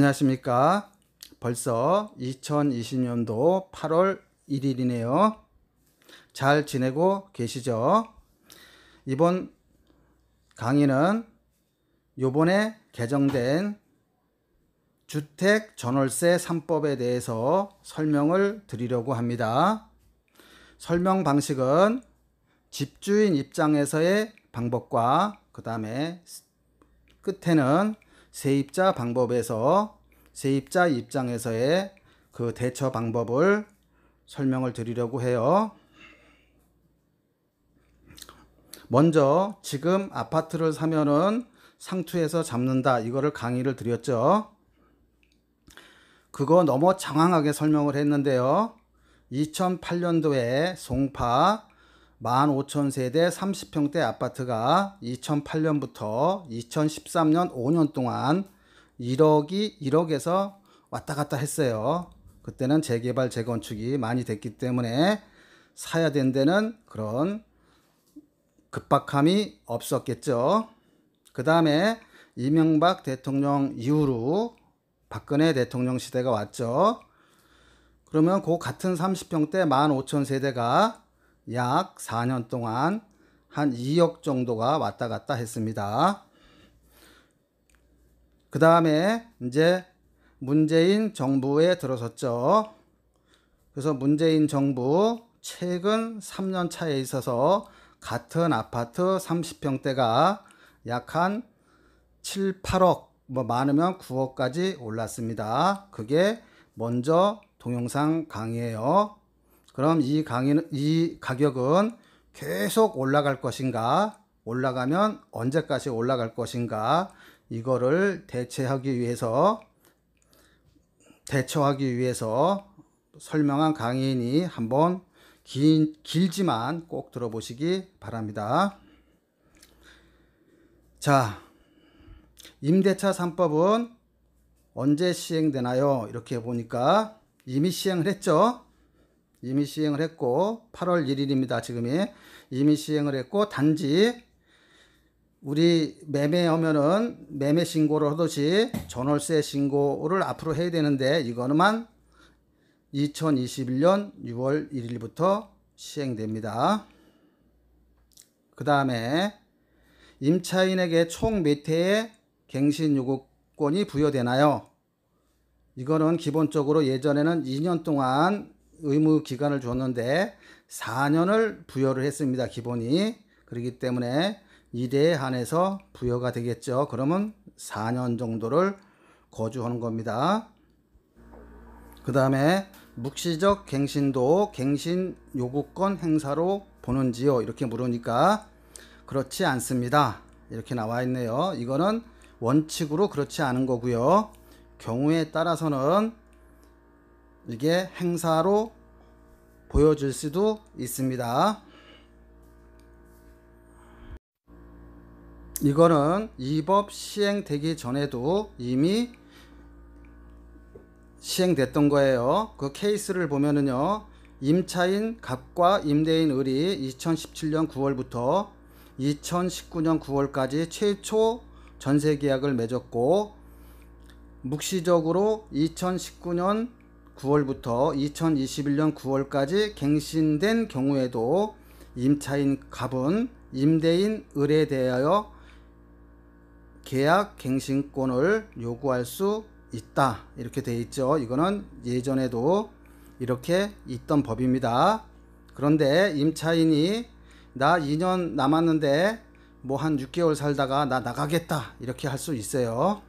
안녕하십니까. 벌써 2020년도 8월 1일이네요. 잘 지내고 계시죠? 이번 강의는 요번에 개정된 주택 전월세 3법에 대해서 설명을 드리려고 합니다. 설명 방식은 집주인 입장에서의 방법과 그 다음에 끝에는 세입자 방법에서 세입자 입장에서의 그 대처 방법을 설명을 드리려고 해요. 먼저 지금 아파트를 사면은 상투에서 잡는다, 이거를 강의를 드렸죠. 그거 너무 장황하게 설명을 했는데요. 2008년도에 송파 15,000세대 30평대 아파트가 2008년부터 2013년 5년 동안 1억에서 왔다 갔다 했어요. 그때는 재개발 재건축이 많이 됐기 때문에 사야 된 데는 그런 급박함이 없었겠죠. 그 다음에 이명박 대통령 이후로 박근혜 대통령 시대가 왔죠. 그러면 그 같은 30평대 15,000세대가 약 4년 동안 한 2억 정도가 왔다 갔다 했습니다. 그 다음에 이제 문재인 정부에 들어섰죠. 그래서 문재인 정부 최근 3년 차에 있어서 같은 아파트 30평대가 약 한 7, 8억, 많으면 9억까지 올랐습니다. 그게 먼저 동영상 강의예요. 그럼 이 가격은 계속 올라갈 것인가, 올라가면 언제까지 올라갈 것인가, 이거를 대처하기 위해서 설명한 강의니 한번 길지만 꼭 들어보시기 바랍니다. 자, 임대차 3법은 언제 시행되나요? 이렇게 보니까 이미 시행을 했죠. 이미 시행을 했고 8월 1일입니다. 지금이 이미 시행을 했고, 단지 우리 매매하면은 매매 신고를 하듯이 전월세 신고를 앞으로 해야 되는데, 이거는만 2021년 6월 1일부터 시행됩니다. 그 다음에 임차인에게 총 몇 회의 갱신 요구권이 부여되나요? 이거는 기본적으로 예전에는 2년 동안 의무 기간을 줬는데 4년을 부여를 했습니다. 기본이. 그렇기 때문에 1회에 한해서 부여가 되겠죠. 그러면 4년 정도를 거주하는 겁니다. 그 다음에 묵시적 갱신도 갱신 요구권 행사로 보는지요? 이렇게 물으니까 그렇지 않습니다. 이렇게 나와 있네요. 이거는 원칙으로 그렇지 않은 거고요. 경우에 따라서는 이게 행사로 보여질 수도 있습니다. 이거는 이 법 시행되기 전에도 이미 시행됐던 거예요. 그 케이스를 보면은요, 임차인 갑과 임대인 을이 2017년 9월부터 2019년 9월까지 최초 전세 계약을 맺었고, 묵시적으로 2019년 9월부터 2021년 9월까지 갱신된 경우에도 임차인 갑은 임대인 을에 대하여 계약 갱신권을 요구할 수 있다, 이렇게 되어 있죠. 이거는 예전에도 이렇게 있던 법입니다. 그런데 임차인이 나 2년 남았는데 뭐 한 6개월 살다가 나 나가겠다, 이렇게 할 수 있어요.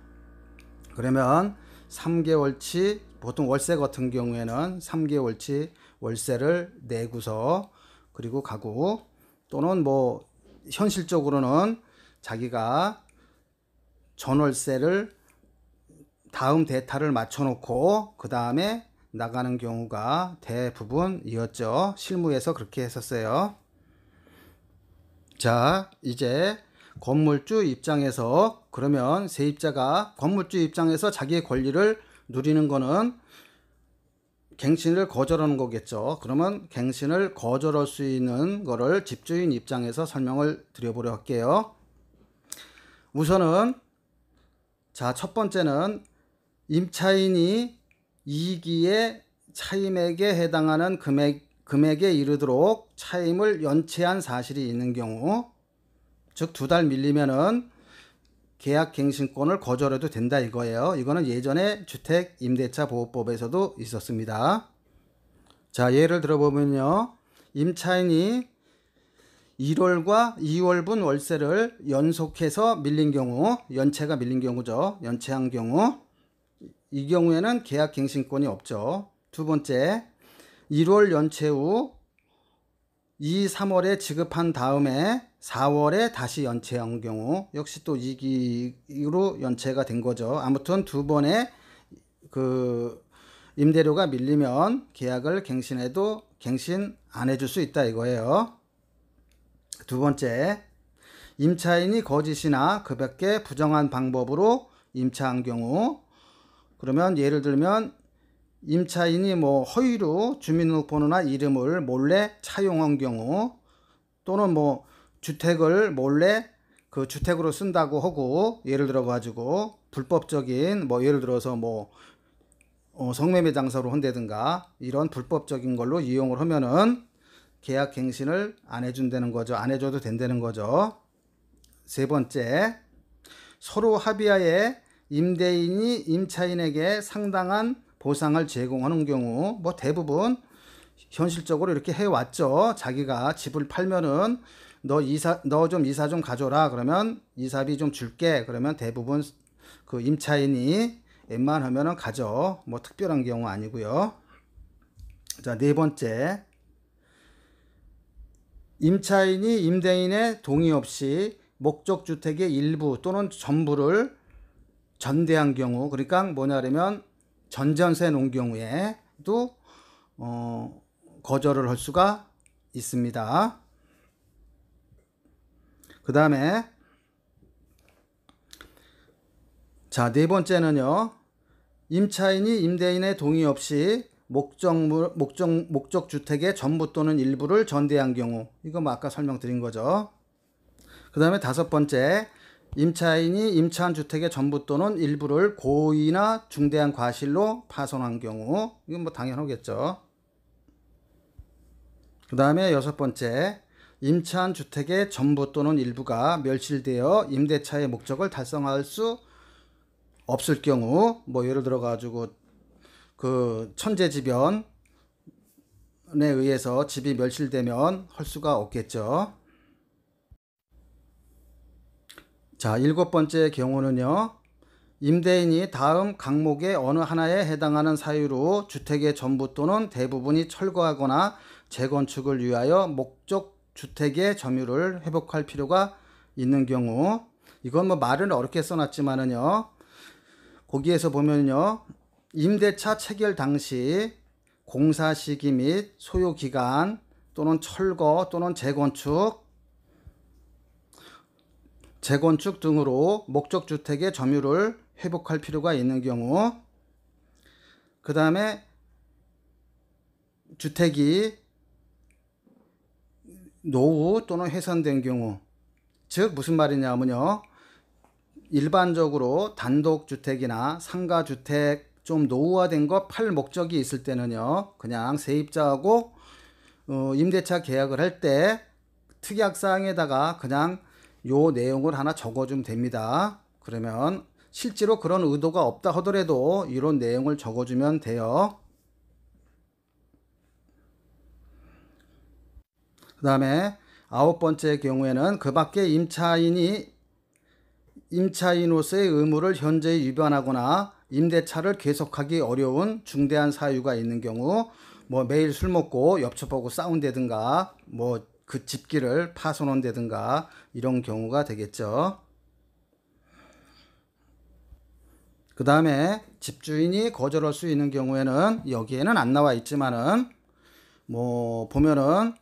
그러면 3개월치, 보통 월세 같은 경우에는 3개월치 월세를 내고서 그리고 가고, 또는 뭐 현실적으로는 자기가 전월세를 다음 대타를 맞춰놓고 그 다음에 나가는 경우가 대부분이었죠. 실무에서 그렇게 했었어요. 자, 이제 건물주 입장에서, 그러면 세입자가 건물주 입장에서 자기의 권리를 누리는 거는 갱신을 거절하는 거겠죠. 그러면 갱신을 거절할 수 있는 거를 집주인 입장에서 설명을 드려보려 할게요. 우선은 자, 첫 번째는 임차인이 이기의 차임액에 해당하는 금액에 이르도록 차임을 연체한 사실이 있는 경우, 즉 2달 밀리면은 계약갱신권을 거절해도 된다 이거예요. 이거는 예전에 주택임대차보호법에서도 있었습니다. 자, 예를 들어보면요. 임차인이 1월과 2월분 월세를 연속해서 밀린 경우, 연체가 밀린 경우죠. 연체한 경우, 이 경우에는 계약갱신권이 없죠. 두 번째, 1월 연체 후 2, 3월에 지급한 다음에 4월에 다시 연체한 경우, 역시 또 이기로 연체가 된 거죠. 아무튼 2번의 그 임대료가 밀리면 계약을 갱신해도 갱신 안 해줄 수 있다 이거예요. 두 번째, 임차인이 거짓이나 그 밖에 부정한 방법으로 임차한 경우, 그러면 예를 들면 임차인이 뭐 허위로 주민등록번호나 이름을 몰래 차용한 경우, 또는 뭐 주택을 몰래 그 주택으로 쓴다고 하고, 예를 들어 가지고 불법적인 뭐 예를 들어서 뭐 성매매 장사로 한다든가 이런 불법적인 걸로 이용을 하면은 계약 갱신을 안 해준다는 거죠. 안 해줘도 된다는 거죠. 세 번째, 서로 합의하에 임대인이 임차인에게 상당한 보상을 제공하는 경우, 뭐 대부분 현실적으로 이렇게 해왔죠. 자기가 집을 팔면은 너 좀 이사 좀 가져라. 그러면 이사비 좀 줄게. 그러면 대부분 그 임차인이 웬만하면은 가져. 뭐 특별한 경우 아니고요. 자, 네 번째, 임차인이 임대인의 동의 없이 목적주택의 일부 또는 전부를 전대한 경우, 그러니까 뭐냐면 전전세 놓은 경우에도 거절을 할 수가 있습니다. 그 다음에 자, 네 번째는요. 임차인이 임대인의 동의 없이 목적주택의 전부 또는 일부를 전대한 경우, 이거 뭐 아까 설명드린 거죠. 그 다음에 다섯 번째, 임차인이 임차한 주택의 전부 또는 일부를 고의나 중대한 과실로 파손한 경우, 이건 뭐 당연하겠죠. 그 다음에 여섯 번째, 임차한 주택의 전부 또는 일부가 멸실되어 임대차의 목적을 달성할 수 없을 경우, 뭐 예를 들어 가지고 그 천재지변에 의해서 집이 멸실되면 할 수가 없겠죠. 자, 일곱 번째 경우는요. 임대인이 다음 항목의 어느 하나에 해당하는 사유로 주택의 전부 또는 대부분이 철거하거나 재건축을 위하여 목적 주택의 점유를 회복할 필요가 있는 경우, 이건 뭐 말은 어렵게 써놨지만은요. 거기에서 보면요. 임대차 체결 당시 공사 시기 및 소요 기간 또는 철거 또는 재건축 등으로 목적주택의 점유를 회복할 필요가 있는 경우, 그 다음에 주택이 노후 또는 훼손된 경우, 즉 무슨 말이냐면요. 일반적으로 단독주택이나 상가주택 좀 노후화된 거 팔 목적이 있을 때는요. 그냥 세입자하고 임대차 계약을 할 때 특약사항에다가 그냥 요 내용을 하나 적어주면 됩니다. 그러면 실제로 그런 의도가 없다 하더라도 이런 내용을 적어주면 돼요. 그 다음에 아홉 번째 경우에는 그 밖에 임차인으로서의 의무를 현저히 위반하거나 임대차를 계속하기 어려운 중대한 사유가 있는 경우, 뭐 매일 술 먹고 옆집하고 싸운다든가 뭐 그 집기를 파손한다든가 이런 경우가 되겠죠. 그 다음에 집주인이 거절할 수 있는 경우에는 여기에는 안 나와 있지만은 뭐 보면은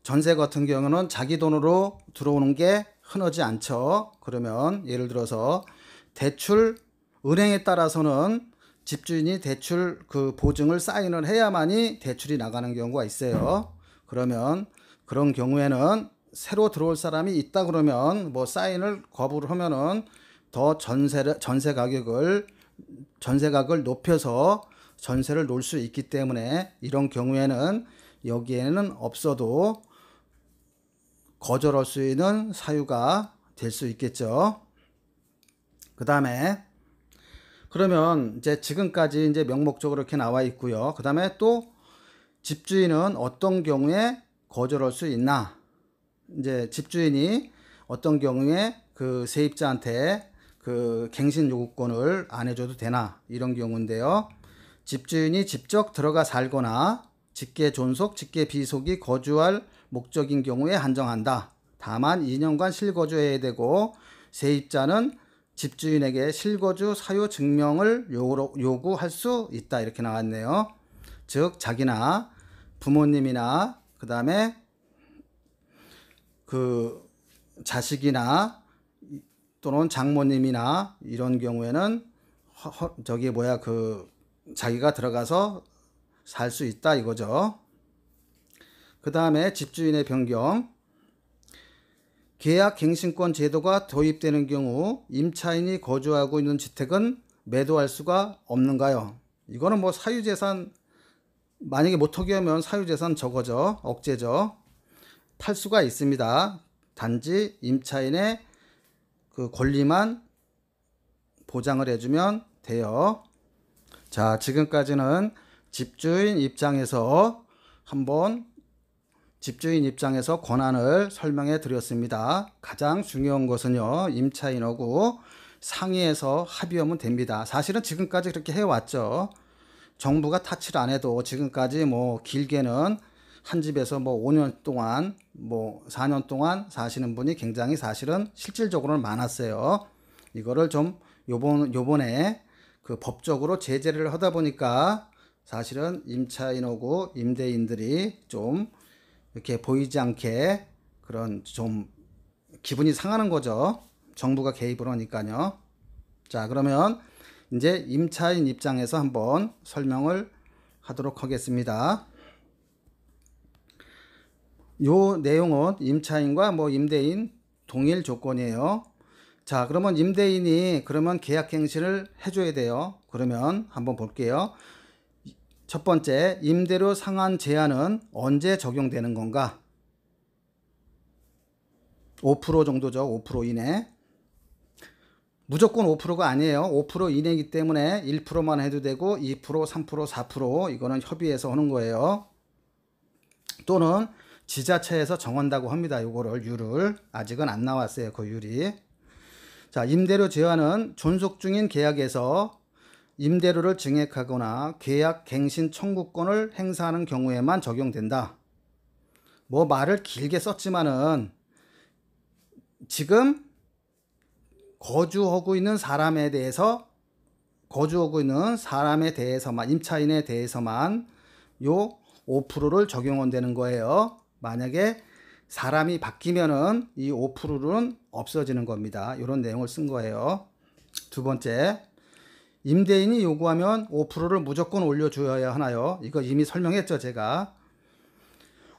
전세 같은 경우는 자기 돈으로 들어오는 게 흔하지 않죠. 그러면 예를 들어서 대출 은행에 따라서는 집주인이 대출 그 보증을 사인을 해야만이 대출이 나가는 경우가 있어요. 그러면 그런 경우에는 새로 들어올 사람이 있다 그러면 뭐 사인을 거부를 하면은 더 전세 가격을 전세가격을 높여서 전세를 놓을 수 있기 때문에 이런 경우에는 여기에는 없어도 거절할 수 있는 사유가 될 수 있겠죠. 그 다음에 그러면 이제 지금까지 이제 명목적으로 이렇게 나와 있고요. 그 다음에 또 집주인은 어떤 경우에 거절할 수 있나? 이제 집주인이 어떤 경우에 그 세입자한테 그 갱신 요구권을 안 해줘도 되나? 이런 경우인데요. 집주인이 직접 들어가 살거나 직계 존속, 직계 비속이 거주할 목적인 경우에 한정한다. 다만 2년간 실거주해야 되고 세입자는 집주인에게 실거주 사유 증명을 요구할 수 있다. 이렇게 나왔네요. 즉 자기나 부모님이나 그 다음에 그 자식이나 또는 장모님이나 이런 경우에는 자기가 들어가서 살 수 있다 이거죠. 그 다음에 집주인의 변경. 계약 갱신권 제도가 도입되는 경우 임차인이 거주하고 있는 주택은 매도할 수가 없는가요? 이거는 뭐 사유재산, 만약에 못하게 하면 사유재산 저거죠. 억제죠. 팔 수가 있습니다. 단지 임차인의 그 권리만 보장을 해주면 돼요. 자, 지금까지는 집주인 입장에서 권한을 설명해 드렸습니다. 가장 중요한 것은요, 임차인하고 상의해서 합의하면 됩니다. 사실은 지금까지 그렇게 해왔죠. 정부가 타치를 안 해도 지금까지 뭐 길게는 한 집에서 뭐 5년 동안, 뭐 4년 동안 사시는 분이 굉장히 사실은 실질적으로는 많았어요. 이거를 좀 요번에 그 법적으로 제재를 하다 보니까 사실은 임차인하고 임대인들이 좀 이렇게 보이지 않게 그런 좀 기분이 상하는 거죠. 정부가 개입을 하니까요. 자, 그러면 이제 임차인 입장에서 한번 설명을 하도록 하겠습니다. 요 내용은 임차인과 뭐 임대인 동일 조건이에요. 자, 그러면 임대인이 그러면 계약갱신을 해줘야 돼요. 그러면 한번 볼게요. 첫 번째, 임대료 상한 제한은 언제 적용되는 건가? 5% 정도죠. 5% 이내. 무조건 5%가 아니에요. 5% 이내이기 때문에 1%만 해도 되고 2%, 3%, 4% 이거는 협의해서 하는 거예요. 또는 지자체에서 정한다고 합니다. 요거를 율을 아직은 안 나왔어요. 그 율이. 자, 임대료 제한은 존속 중인 계약에서 임대료를 증액하거나 계약 갱신 청구권을 행사하는 경우에만 적용된다. 뭐 말을 길게 썼지만은 지금 거주하고 있는 사람에 대해서만 임차인에 대해서만 요 5%를 적용한다는 거예요. 만약에 사람이 바뀌면은 이 5%는 없어지는 겁니다. 이런 내용을 쓴 거예요. 두 번째, 임대인이 요구하면 5%를 무조건 올려줘야 하나요? 이거 이미 설명했죠, 제가.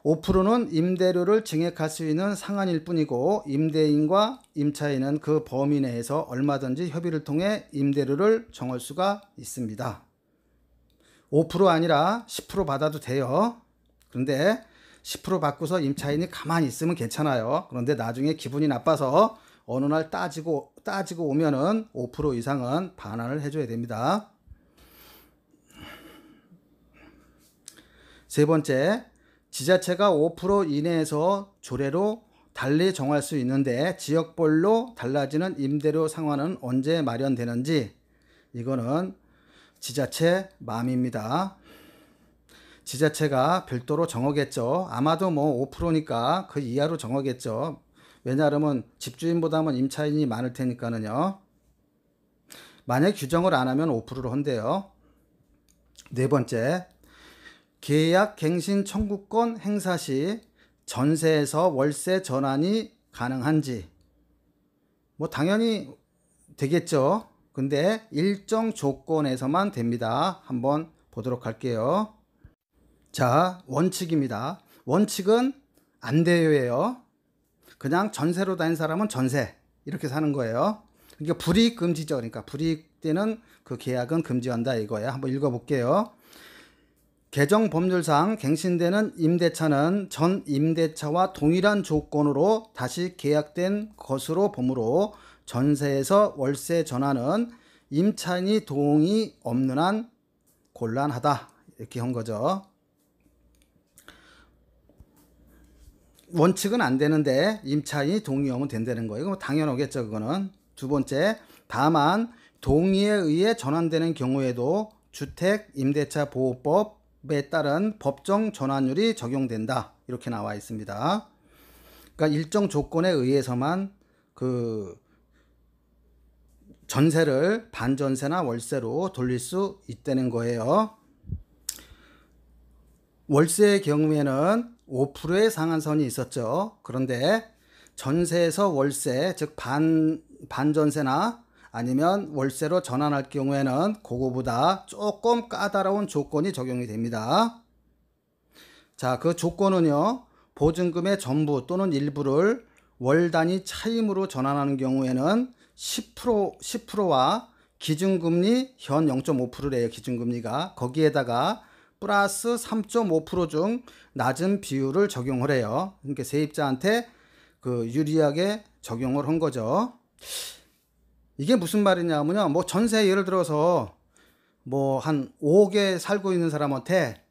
5%는 임대료를 증액할 수 있는 상한일 뿐이고 임대인과 임차인은 그 범위 내에서 얼마든지 협의를 통해 임대료를 정할 수가 있습니다. 5% 아니라 10% 받아도 돼요. 그런데 10% 받고서 임차인이 가만히 있으면 괜찮아요. 그런데 나중에 기분이 나빠서 어느 날 따지고 오면은 5% 이상은 반환을 해줘야 됩니다. 세 번째, 지자체가 5% 이내에서 조례로 달리 정할 수 있는데 지역별로 달라지는 임대료 상한은 언제 마련되는지 이거는 지자체 마음입니다. 지자체가 별도로 정하겠죠. 아마도 뭐 5%니까 그 이하로 정하겠죠. 왜냐하면 집주인보다는 임차인이 많을 테니까는요. 만약 규정을 안 하면 5%로 한대요. 네 번째, 계약 갱신 청구권 행사 시 전세에서 월세 전환이 가능한지 뭐 당연히 되겠죠. 근데 일정 조건에서만 됩니다. 한번 보도록 할게요. 자, 원칙입니다. 원칙은 안 돼요예요. 그냥 전세로 다닌 사람은 전세 이렇게 사는 거예요. 그러니까 불이익 금지죠. 그러니까 불이익 되는 그 계약은 금지한다 이거야. 한번 읽어볼게요. 개정 법률상 갱신되는 임대차는 전 임대차와 동일한 조건으로 다시 계약된 것으로 보므로 전세에서 월세 전환은 임차인이 동의 없는 한 곤란하다. 이렇게 한 거죠. 원칙은 안 되는데 임차인이 동의하면 된다는 거예요. 그럼 당연하겠죠. 그거는. 두 번째, 다만 동의에 의해 전환되는 경우에도 주택 임대차 보호법에 따른 법정 전환율이 적용된다. 이렇게 나와 있습니다. 그러니까 일정 조건에 의해서만 그 전세를 반전세나 월세로 돌릴 수 있다는 거예요. 월세의 경우에는 5%의 상한선이 있었죠. 그런데 전세에서 월세, 즉 반전세나 아니면 월세로 전환할 경우에는 그거보다 조금 까다로운 조건이 적용이 됩니다. 자, 그 조건은요, 보증금의 전부 또는 일부를 월 단위 차임으로 전환하는 경우에는 10%와 기준금리 현 0.5%래요. 기준금리가. 거기에다가 플러스 3.5% 중 낮은 비율을 적용을 해요. 그러니까 세입자한테 그 유리하게 적용을 한 거죠. 이게 무슨 말이냐면요. 뭐 전세 예를 들어서 뭐 한 5억에 살고 있는 사람한테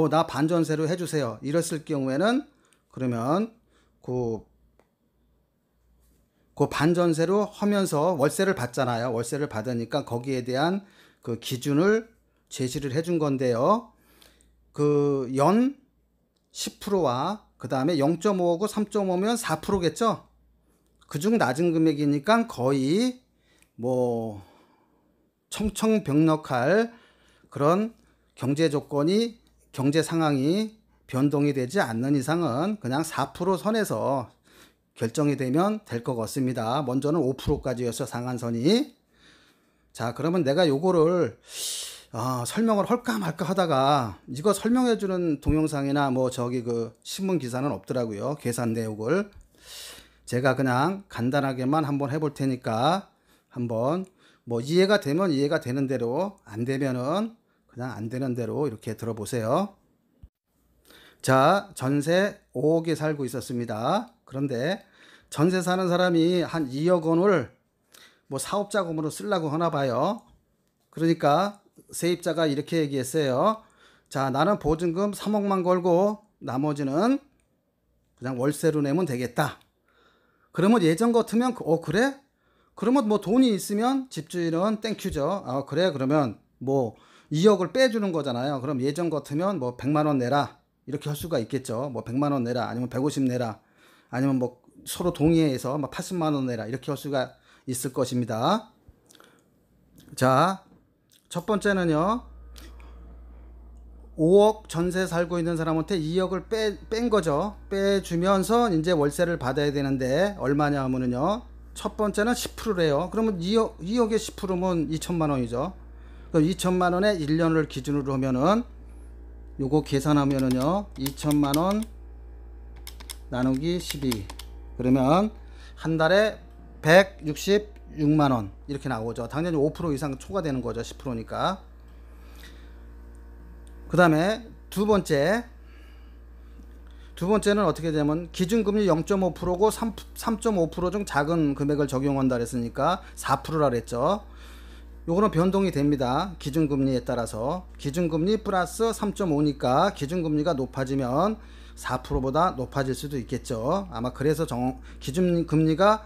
나 반전세로 해주세요. 이랬을 경우에는 그러면 그 반전세로 하면서 월세를 받잖아요. 월세를 받으니까 거기에 대한 그 기준을 제시를 해준 건데요. 그 연 10%와 그 다음에 0.5하고 3.5면 4%겠죠. 그중 낮은 금액이니까 거의 뭐 청천벽력할 그런 경제 조건이 경제 상황이 변동이 되지 않는 이상은 그냥 4% 선에서 결정이 되면 될 것 같습니다. 먼저는 5%까지였어 상한선이. 자, 그러면 내가 요거를 설명을 할까 말까 하다가 이거 설명해주는 동영상이나 뭐 저기 그 신문 기사는 없더라고요. 계산 내역을. 제가 그냥 간단하게만 한번 해볼 테니까 한번 뭐 이해가 되면 이해가 되는 대로, 안 되면은 그냥 안 되는 대로 이렇게 들어보세요. 자, 전세 5억에 살고 있었습니다. 그런데 전세 사는 사람이 한 2억 원을 뭐 사업자금으로 쓰려고 하나 봐요. 그러니까 세입자가 이렇게 얘기했어요. 자, 나는 보증금 3억만 걸고 나머지는 그냥 월세로 내면 되겠다. 그러면 예전 같으면 그래? 그러면 뭐 돈이 있으면 집주인은 땡큐죠. 그래? 그러면 뭐 2억을 빼주는 거잖아요. 그럼 예전 같으면 뭐 100만 원 내라. 이렇게 할 수가 있겠죠. 뭐 100만 원 내라. 아니면 150 내라. 아니면 뭐 서로 동의해서 막 80만 원 내라. 이렇게 할 수가 있을 것입니다. 자, 첫 번째는요. 5억 전세 살고 있는 사람한테 2억을 뺀 거죠. 빼주면서 이제 월세를 받아야 되는데 얼마냐 하면은요. 첫 번째는 10%래요. 그러면 2억에 10%면 2천만 원이죠. 그럼 2천만 원에 1년을 기준으로 하면은 요거 계산하면은요. 2천만 원 나누기 12. 그러면 한 달에 166만 원 이렇게 나오죠. 당연히 5% 이상 초과되는 거죠. 10%니까. 그 다음에 두 번째는 어떻게 되면 기준금리 0.5%고 3.5% 중 작은 금액을 적용한다 그랬으니까 4%라 그랬죠. 요거는 변동이 됩니다. 기준금리에 따라서. 기준금리 플러스 3.5니까 기준금리가 높아지면 4%보다 높아질 수도 있겠죠. 아마 그래서 기준금리가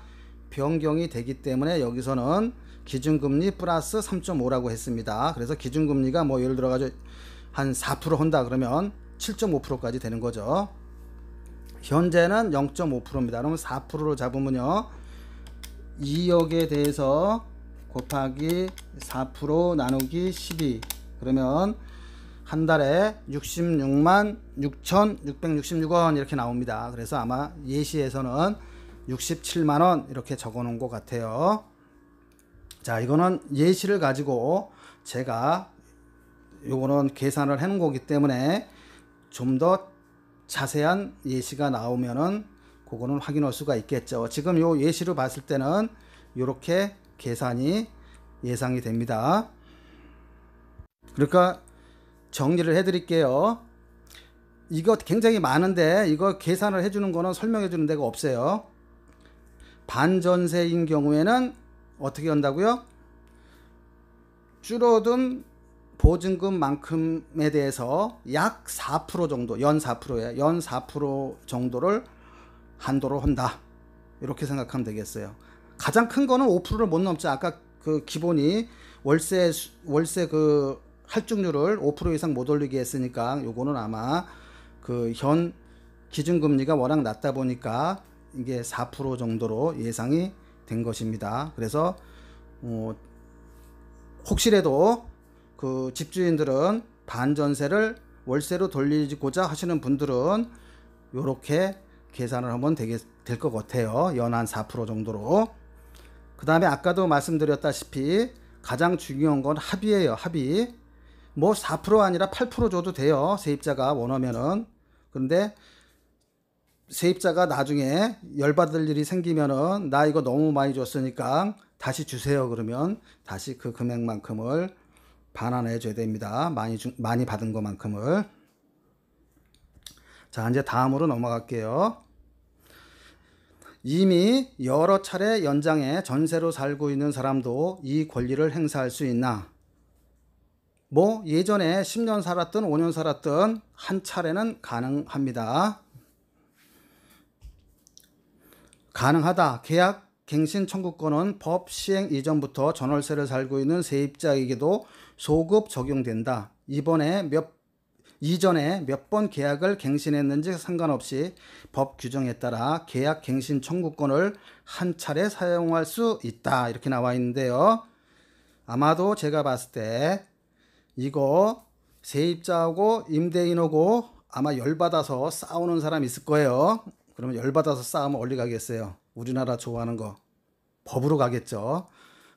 변경이 되기 때문에 여기서는 기준금리 플러스 3.5라고 했습니다. 그래서 기준금리가 뭐 예를 들어가지고 한 4% 한다 그러면 7.5%까지 되는 거죠. 현재는 0.5%입니다. 그러면 4%로 잡으면요. 2억에 대해서 곱하기 4% 나누기 12. 그러면 한 달에 66만 6,666원 이렇게 나옵니다. 그래서 아마 예시에서는 67만 원 이렇게 적어 놓은 것 같아요. 자, 이거는 예시를 가지고 제가 요거는 계산을 해 놓은 거기 때문에 좀 더 자세한 예시가 나오면은 그거는 확인할 수가 있겠죠. 지금 요 예시로 봤을 때는 요렇게 계산이 예상이 됩니다. 그러니까 정리를 해 드릴게요. 이거 굉장히 많은데 이거 계산을 해주는 거는 설명해 주는 데가 없어요. 반전세인 경우에는 어떻게 한다고요? 줄어든 보증금만큼에 대해서 약 4% 정도, 연 4%에 연 4% 정도를 한도로 한다. 이렇게 생각하면 되겠어요. 가장 큰 거는 5%를 못 넘죠. 아까 그 기본이 월세 그 할증률을 5% 이상 못 올리게 했으니까 요거는 아마 그 현 기준금리가 워낙 낮다 보니까 이게 4% 정도로 예상이 된 것입니다. 그래서 혹시라도 그 집주인들은 반전세를 월세로 돌리고자 하시는 분들은 요렇게 계산을 하면 될 것 같아요. 연한 4% 정도로. 그 다음에 아까도 말씀드렸다시피 가장 중요한 건 합의예요. 합의. 뭐 4% 아니라 8% 줘도 돼요. 세입자가 원하면은. 그런데 세입자가 나중에 열받을 일이 생기면은 나 이거 너무 많이 줬으니까 다시 주세요. 그러면 다시 그 금액만큼을 반환해 줘야 됩니다. 많이 받은 것만큼을. 자, 이제 다음으로 넘어갈게요. 이미 여러 차례 연장해 전세로 살고 있는 사람도 이 권리를 행사할 수 있나? 뭐 예전에 10년 살았든 5년 살았든 한 차례는 가능합니다. 가능하다. 계약 갱신 청구권은 법 시행 이전부터 전월세를 살고 있는 세입자에게도 소급 적용된다. 이전에 몇 번 계약을 갱신했는지 상관없이 법 규정에 따라 계약 갱신 청구권을 한 차례 사용할 수 있다. 이렇게 나와 있는데요. 아마도 제가 봤을 때 이거 세입자하고 임대인하고 아마 열받아서 싸우는 사람 있을 거예요. 그러면 열받아서 싸우면 어디 가겠어요? 우리나라 좋아하는 거 법으로 가겠죠.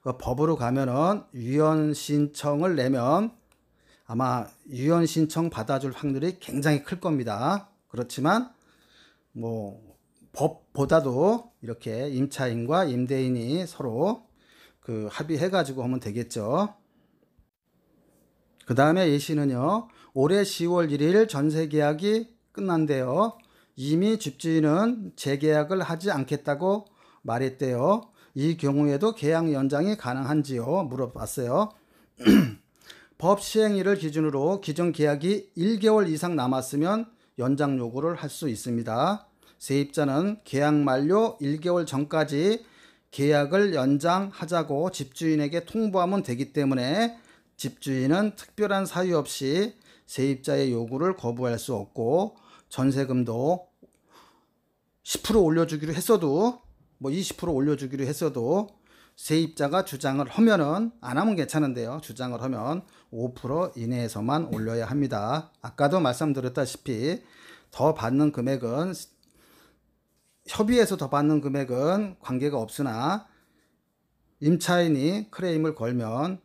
법으로 가면은 유연 신청을 내면 아마 유연 신청 받아줄 확률이 굉장히 클 겁니다. 그렇지만 뭐 법보다도 이렇게 임차인과 임대인이 서로 그 합의해 가지고 하면 되겠죠. 그 다음에 예시는요. 올해 10월 1일 전세 계약이 끝난대요. 이미 집주인은 재계약을 하지 않겠다고 말했대요. 이 경우에도 계약 연장이 가능한지요? 물어봤어요. 법 시행일을 기준으로 기존 계약이 1개월 이상 남았으면 연장 요구를 할 수 있습니다. 세입자는 계약 만료 1개월 전까지 계약을 연장하자고 집주인에게 통보하면 되기 때문에 집주인은 특별한 사유 없이 세입자의 요구를 거부할 수 없고 전세금도 10% 올려주기로 했어도 뭐 20% 올려주기로 했어도 세입자가 주장을 하면은 안 하면 괜찮은데요. 주장을 하면 5% 이내에서만 올려야 합니다. 아까도 말씀드렸다시피 더 받는 금액은 협의해서 더 받는 금액은 관계가 없으나 임차인이 클레임을 걸면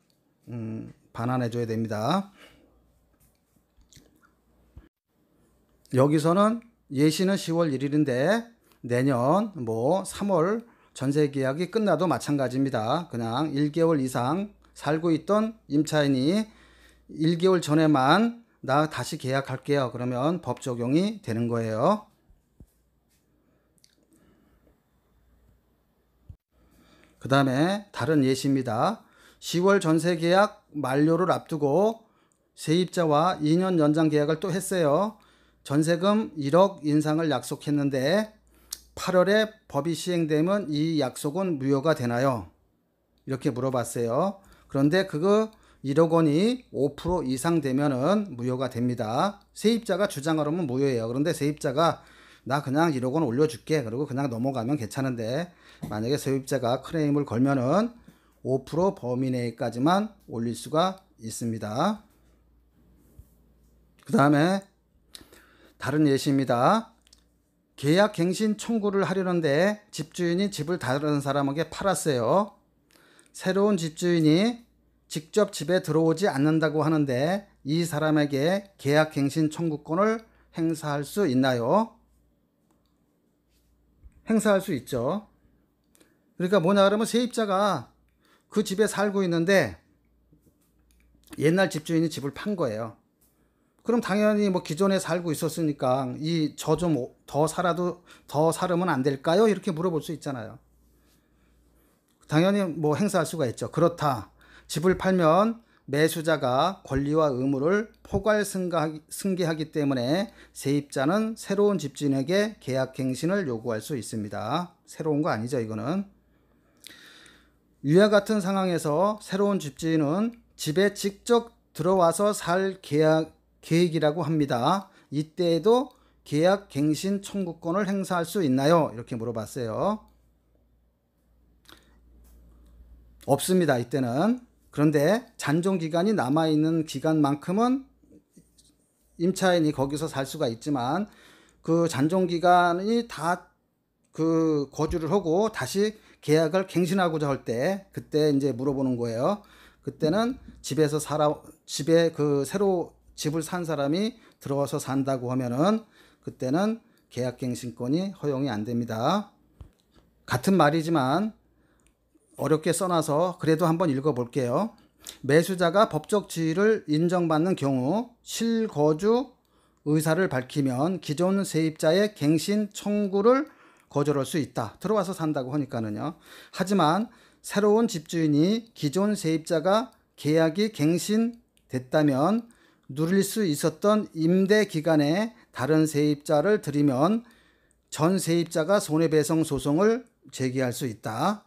반환해 줘야 됩니다. 여기서는 예시는 10월 1일인데 내년 뭐 3월 전세 계약이 끝나도 마찬가지입니다. 그냥 1개월 이상 살고 있던 임차인이 1개월 전에만 나 다시 계약할게요. 그러면 법 적용이 되는 거예요. 그 다음에 다른 예시입니다. 10월 전세 계약 만료를 앞두고 세입자와 2년 연장 계약을 또 했어요. 전세금 1억 인상을 약속했는데 8월에 법이 시행되면 이 약속은 무효가 되나요? 이렇게 물어봤어요. 그런데 그거 1억 원이 5% 이상 되면은 무효가 됩니다. 세입자가 주장을 하면 무효예요. 그런데 세입자가 나 그냥 1억 원 올려줄게. 그리고 그냥 넘어가면 괜찮은데 만약에 세입자가 클레임을 걸면은 5% 범위 내까지만 올릴 수가 있습니다. 그 다음에 다른 예시입니다. 계약 갱신 청구를 하려는데 집주인이 집을 다른 사람에게 팔았어요. 새로운 집주인이 직접 집에 들어오지 않는다고 하는데 이 사람에게 계약 갱신 청구권을 행사할 수 있나요? 행사할 수 있죠. 그러니까 뭐냐 그러면 세입자가 그 집에 살고 있는데 옛날 집주인이 집을 판 거예요. 그럼 당연히 뭐 기존에 살고 있었으니까 이 저 좀 더 살아도 더 살으면 안 될까요? 이렇게 물어볼 수 있잖아요. 당연히 뭐 행사할 수가 있죠. 그렇다. 집을 팔면 매수자가 권리와 의무를 포괄 승계하기 때문에 세입자는 새로운 집주인에게 계약갱신을 요구할 수 있습니다. 새로운 거 아니죠, 이거는. 위와 같은 상황에서 새로운 집주인은 집에 직접 들어와서 살 계획이라고 합니다. 이때에도 계약갱신 청구권을 행사할 수 있나요? 이렇게 물어봤어요. 없습니다, 이때는. 그런데 잔존기간이 남아있는 기간만큼은 임차인이 거기서 살 수가 있지만 그 잔존기간이 다 그 거주를 하고 다시 계약을 갱신하고자 할 때 그때 이제 물어보는 거예요. 그때는 집에 그 새로 집을 산 사람이 들어와서 산다고 하면은 그때는 계약갱신권이 허용이 안 됩니다. 같은 말이지만 어렵게 써놔서 그래도 한번 읽어볼게요. 매수자가 법적 지위를 인정받는 경우 실거주 의사를 밝히면 기존 세입자의 갱신 청구를 거절할 수 있다. 들어와서 산다고 하니까는요. 하지만 새로운 집주인이 기존 세입자가 계약이 갱신됐다면 누릴 수 있었던 임대 기간에 다른 세입자를 들이면 전 세입자가 손해배상 소송을 제기할 수 있다.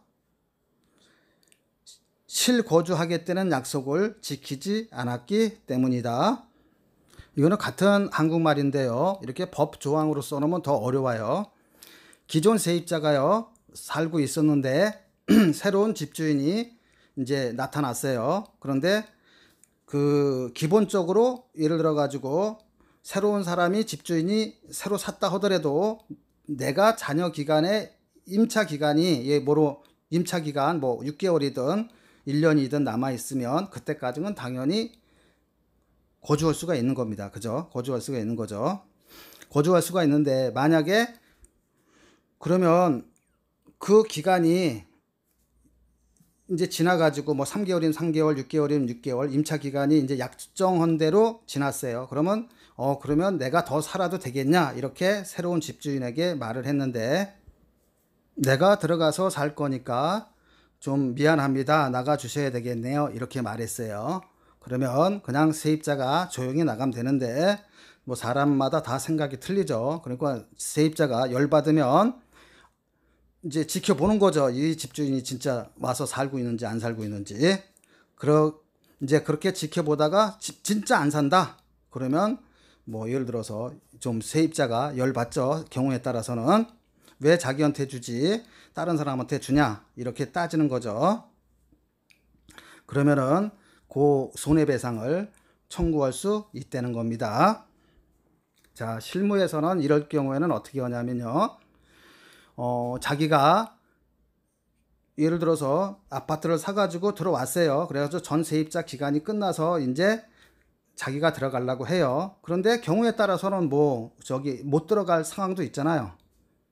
실거주하겠다는 약속을 지키지 않았기 때문이다. 이거는 같은 한국말인데요. 이렇게 법 조항으로 써놓으면 더 어려워요. 기존 세입자가요, 살고 있었는데 새로운 집주인이 이제 나타났어요. 그런데 그 기본적으로 예를 들어 가지고 새로운 사람이 집주인이 새로 샀다 하더라도 내가 자녀 기간에 임차 기간이 임차 기간 뭐 6개월이든 1년이든 남아 있으면 그때까지는 당연히 거주할 수가 있는 겁니다. 그죠? 거주할 수가 있는 거죠. 거주할 수가 있는데 만약에 그러면 그 기간이 이제 지나가지고 뭐 3개월이면 3개월, 6개월이면 6개월 임차 기간이 이제 약정한 대로 지났어요. 그러면 내가 더 살아도 되겠냐? 이렇게 새로운 집주인에게 말을 했는데 내가 들어가서 살 거니까 좀 미안합니다. 나가 주셔야 되겠네요. 이렇게 말했어요. 그러면 그냥 세입자가 조용히 나가면 되는데 뭐 사람마다 다 생각이 틀리죠. 그러니까 세입자가 열받으면 이제 지켜보는 거죠. 이 집주인이 진짜 와서 살고 있는지 안 살고 있는지. 이제 그렇게 지켜보다가 진짜 안 산다. 그러면 뭐 예를 들어서 좀 세입자가 열받죠. 경우에 따라서는 왜 자기한테 주지 다른 사람한테 주냐 이렇게 따지는 거죠. 그러면은 그 손해배상을 청구할 수 있다는 겁니다. 자, 실무에서는 이럴 경우에는 어떻게 하냐면요. 자기가 예를 들어서 아파트를 사가지고 들어왔어요. 그래서 전 세입자 기간이 끝나서 이제 자기가 들어가려고 해요. 그런데 경우에 따라서는 못 들어갈 상황도 있잖아요.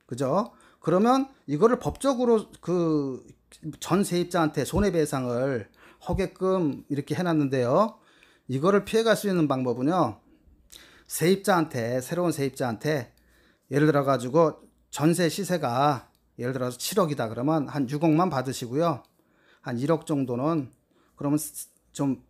그죠? 그러면 이거를 법적으로 그 전 세입자한테 손해배상을 하게끔 이렇게 해놨는데요. 이거를 피해갈 수 있는 방법은요. 새로운 세입자한테 예를 들어 가지고 전세 시세가 예를 들어서 7억이다 그러면 한 6억만 받으시고요. 한 1억 정도는 그러면 좀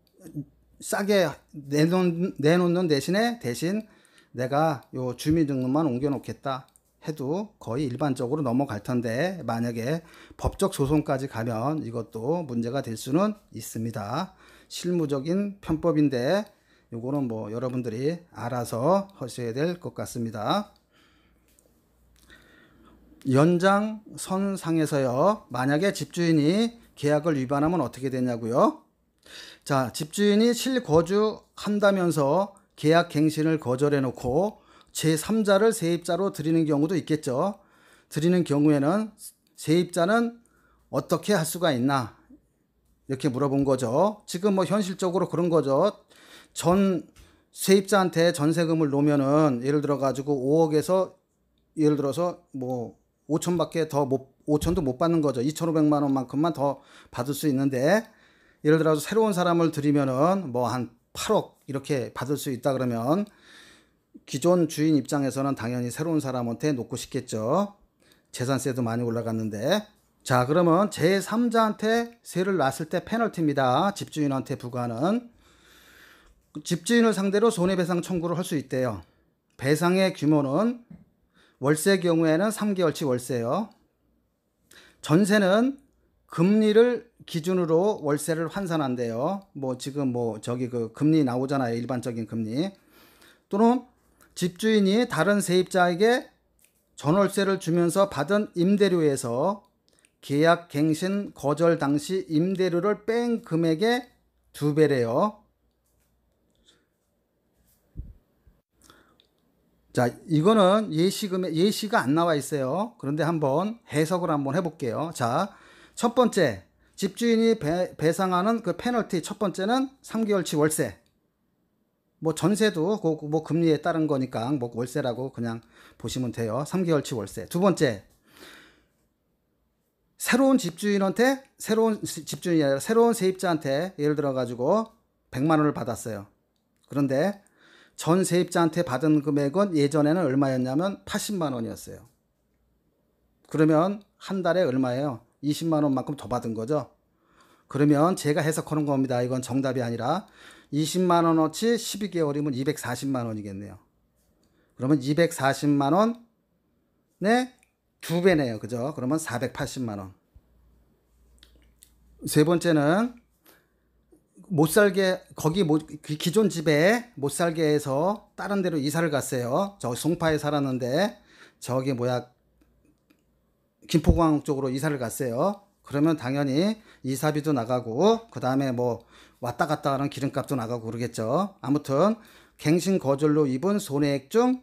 싸게 내놓는 대신 내가 요 주민등록만 옮겨놓겠다 해도 거의 일반적으로 넘어갈 텐데 만약에 법적 소송까지 가면 이것도 문제가 될 수는 있습니다. 실무적인 편법인데 요거는 뭐 여러분들이 알아서 하셔야 될 것 같습니다. 연장선상에서요. 만약에 집주인이 계약을 위반하면 어떻게 되냐고요? 자, 집주인이 실거주한다면서 계약 갱신을 거절해 놓고 제3자를 세입자로 들이는 경우도 있겠죠. 들이는 경우에는 세입자는 어떻게 할 수가 있나? 이렇게 물어본 거죠. 지금 뭐 현실적으로 그런 거죠. 전 세입자한테 전세금을 놓으면은 예를 들어 가지고 5억에서 예를 들어서 뭐 5천밖에 더 5천도 못 받는 거죠. 2,500만 원만큼만 더 받을 수 있는데, 예를 들어서 새로운 사람을 들이면은 뭐 한 8억 이렇게 받을 수 있다 그러면 기존 주인 입장에서는 당연히 새로운 사람한테 놓고 싶겠죠. 재산세도 많이 올라갔는데. 자, 그러면 제3자한테 세를 놨을 때 페널티입니다. 집주인한테 부과하는. 집주인을 상대로 손해배상 청구를 할 수 있대요. 배상의 규모는 월세 경우에는 3개월치 월세요. 전세는 금리를 기준으로 월세를 환산한대요. 뭐 지금 뭐 저기 그 금리 나오잖아요. 일반적인 금리. 또는 집주인이 다른 세입자에게 전월세를 주면서 받은 임대료에서 계약 갱신 거절 당시 임대료를 뺀 금액의 2배래요. 자, 이거는 예시가 안 나와 있어요. 그런데 한번 해석을 한번 해볼게요. 자, 첫 번째, 집주인이 배상하는 그 페널티 첫 번째는 3개월치 월세. 뭐 전세도 뭐 금리에 따른 거니까 뭐 월세라고 그냥 보시면 돼요. 3개월치 월세. 두 번째, 새로운 집주인이 아니라 새로운 세입자한테 예를 들어 가지고 100만 원을 받았어요. 그런데 전 세입자한테 받은 금액은 예전에는 얼마였냐면 80만 원이었어요. 그러면 한 달에 얼마예요? 20만 원만큼 더 받은 거죠. 그러면 제가 해석하는 겁니다. 이건 정답이 아니라 20만 원어치 12개월이면 240만 원이겠네요. 그러면 240만 원에 2배네요. 그죠? 그러면 480만 원. 세 번째는 못 살게 기존 집에 못 살게 해서 다른 데로 이사를 갔어요. 저 송파에 살았는데 저기 김포공항 쪽으로 이사를 갔어요. 그러면 당연히 이사비도 나가고 그 다음에 뭐 왔다 갔다 하는 기름값도 나가고 그러겠죠. 아무튼 갱신 거절로 입은 손해액 중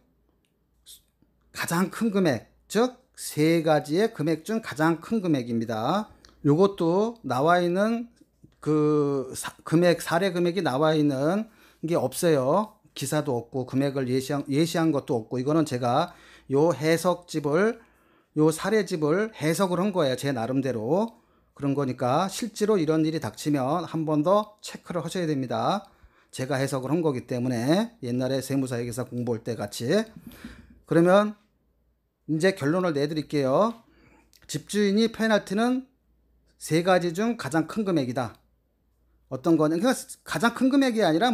가장 큰 금액, 즉 세 가지의 금액 중 가장 큰 금액입니다. 요것도 나와 있는 그 사례 금액이 나와 있는 게 없어요. 기사도 없고 금액을 예시한 것도 없고, 이거는 제가 요 사례집을 해석을 한 거예요. 제 나름대로. 그런 거니까 실제로 이런 일이 닥치면 한 번 더 체크를 하셔야 됩니다. 제가 해석을 한 거기 때문에 옛날에 세무사회계사 공부할 때 같이. 그러면 이제 결론을 내드릴게요. 집주인이 페널티는 세 가지 중 가장 큰 금액이다. 어떤 거는 그러니까 가장 큰 금액이 아니라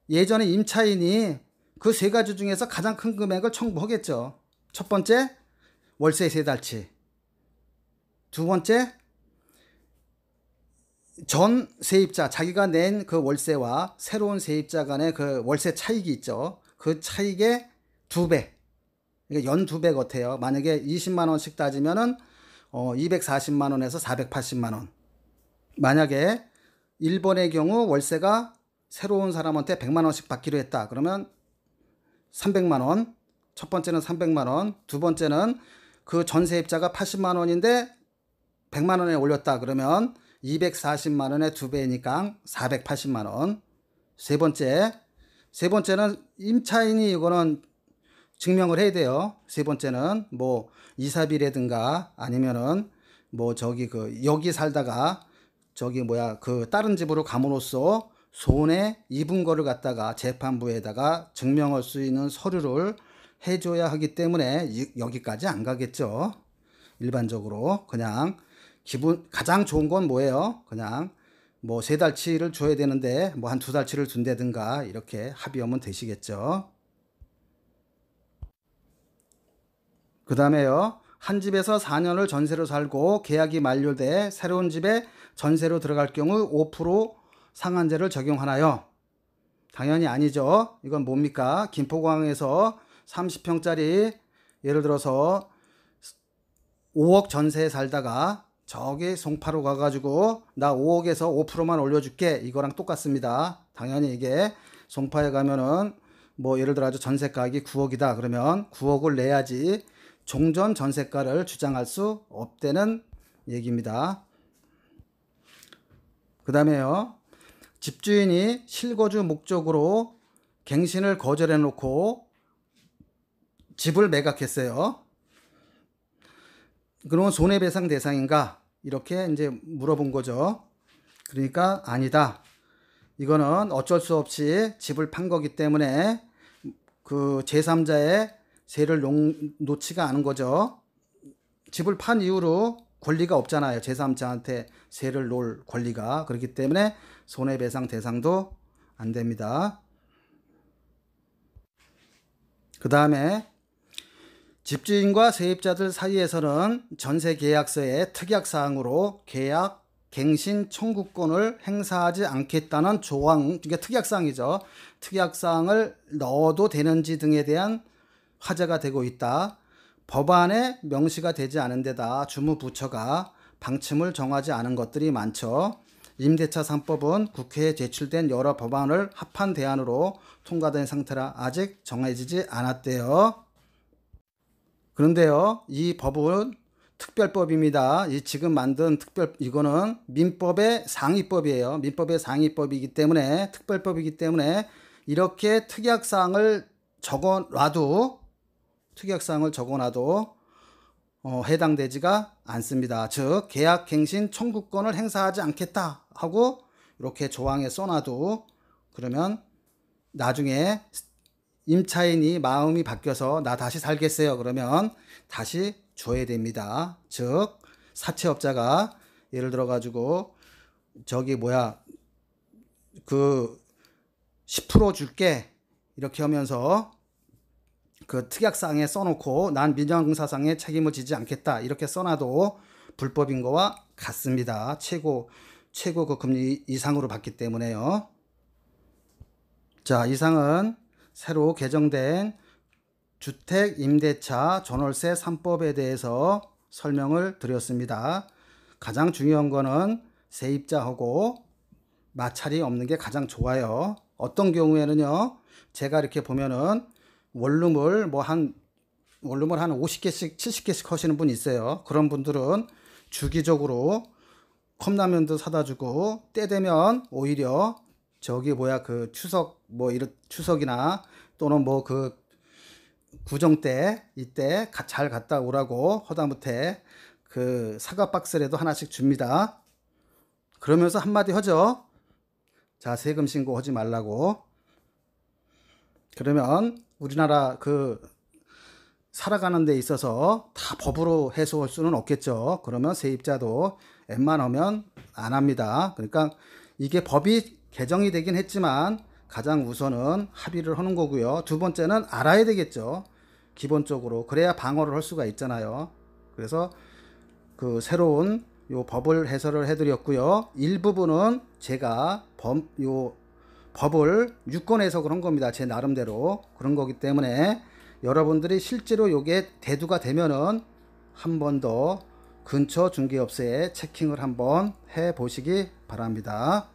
예전에 임차인이 그 세 가지 중에서 가장 큰 금액을 청구하겠죠. 첫 번째, 월세 3달치. 두 번째, 전 세입자, 자기가 낸 그 월세와 새로운 세입자 간의 그 월세 차익이 있죠. 그 차익의 2배. 그러니까 연 2배 같아요. 만약에 20만 원씩 따지면은 240만 원에서 480만 원. 만약에 1번의 경우 월세가 새로운 사람한테 100만 원씩 받기로 했다. 그러면 300만 원. 첫 번째는 300만 원. 두 번째는 그 전세입자가 80만 원인데 100만 원에 올렸다. 그러면 240만 원의 2배니까 480만 원. 세 번째는 임차인이 이거는 증명을 해야 돼요. 세 번째는 뭐 이사비라든가 아니면은 여기 살다가 다른 집으로 감으로써 손해 입은 거를 갖다가 재판부에다가 증명할 수 있는 서류를 해줘야 하기 때문에 여기까지 안 가겠죠. 일반적으로 그냥 가장 좋은 건 뭐예요? 그냥 3달치를 줘야 되는데 한 2달치를 준다든가 이렇게 합의하면 되시겠죠. 그 다음에요. 한 집에서 4년을 전세로 살고 계약이 만료돼 새로운 집에 전세로 들어갈 경우 5% 상한제를 적용하나요? 당연히 아니죠. 이건 뭡니까? 김포공항에서 30평짜리 예를 들어서 5억 전세에 살다가 저기 송파로 가가지고 나 5억에서 5%만 올려줄게. 이거랑 똑같습니다. 당연히 이게 송파에 가면은 예를 들어 전세 가격이 9억이다. 그러면 9억을 내야지 종전 전세가를 주장할 수 없다는 얘기입니다. 그 다음에요. 집주인이 실거주 목적으로 갱신을 거절해 놓고 집을 매각했어요. 그러면 손해배상 대상인가? 이렇게 이제 물어본 거죠. 그러니까 아니다. 이거는 어쩔 수 없이 집을 판 거기 때문에 그 제3자의 세를 놓지가 않은 거죠. 집을 판 이후로 권리가 없잖아요. 제3자한테 세를 놓을 권리가. 그렇기 때문에 손해배상 대상도 안 됩니다. 그 다음에 집주인과 세입자들 사이에서는 전세계약서의 특약사항으로 계약 갱신 청구권을 행사하지 않겠다는 조항, 이게 특약사항이죠. 특약사항을 넣어도 되는지 등에 대한 화제가 되고 있다. 법안에 명시가 되지 않은 데다 주무부처가 방침을 정하지 않은 것들이 많죠. 임대차 3법은 국회에 제출된 여러 법안을 합한 대안으로 통과된 상태라 아직 정해지지 않았대요. 그런데요, 이 법은 특별법입니다. 이 지금 만든 이거는 민법의 상위법이에요. 민법의 상위법이기 때문에, 특별법이기 때문에 이렇게 특약사항을 적어놔도 해당되지가 않습니다. 즉, 계약갱신 청구권을 행사하지 않겠다 하고 이렇게 조항에 써놔도 그러면 나중에 임차인이 마음이 바뀌어서 나 다시 살겠어요. 그러면 다시 줘야 됩니다. 즉, 사채업자가 예를 들어 가지고 그 10% 줄게 이렇게 하면서 그 특약사항에 써놓고 난 민형사상에 책임을 지지 않겠다 이렇게 써놔도 불법인 거와 같습니다. 최고 그 금리 이상으로 받기 때문에요. 자, 이상은 새로 개정된 주택임대차 전월세 3법에 대해서 설명을 드렸습니다. 가장 중요한 거는 세입자하고 마찰이 없는 게 가장 좋아요. 어떤 경우에는요, 제가 이렇게 보면은 원룸을 한 50개씩 70개씩 하시는 분이 있어요. 그런 분들은 주기적으로 컵라면도 사다 주고 때 되면 오히려 그 추석이나 또는 그 구정 때 이때 잘 갔다 오라고 허다못해 그 사과 박스라도 하나씩 줍니다. 그러면서 한마디 하죠. 자, 세금 신고하지 말라고. 그러면 우리나라 살아가는 데 있어서 다 법으로 해소할 수는 없겠죠. 그러면 세입자도 웬만하면 안 합니다. 그러니까 이게 법이 개정이 되긴 했지만 가장 우선은 합의를 하는 거고요. 두 번째는 알아야 되겠죠. 기본적으로. 그래야 방어를 할 수가 있잖아요. 그래서 그 새로운 요 법을 해설을 해드렸고요. 일부분은 제가 법을 유권해서 그런 겁니다. 제 나름대로 그런 거기 때문에 여러분들이 실제로 요게 대두가 되면은 한 번 더 근처 중개업소에 체킹을 한번 해 보시기 바랍니다.